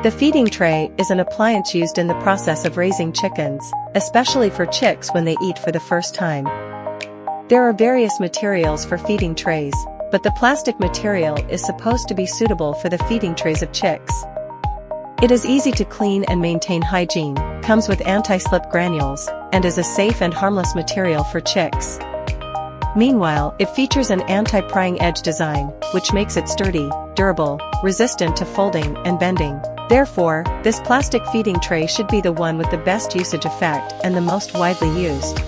The feeding tray is an appliance used in the process of raising chickens, especially for chicks when they eat for the first time. There are various materials for feeding trays, but the plastic material is supposed to be suitable for the feeding trays of chicks. It is easy to clean and maintain hygiene, comes with anti-slip granules, and is a safe and harmless material for chicks. Meanwhile, it features an anti-prying edge design, which makes it sturdy, durable, resistant to folding and bending. Therefore, this plastic feeding tray should be the one with the best usage effect and the most widely used.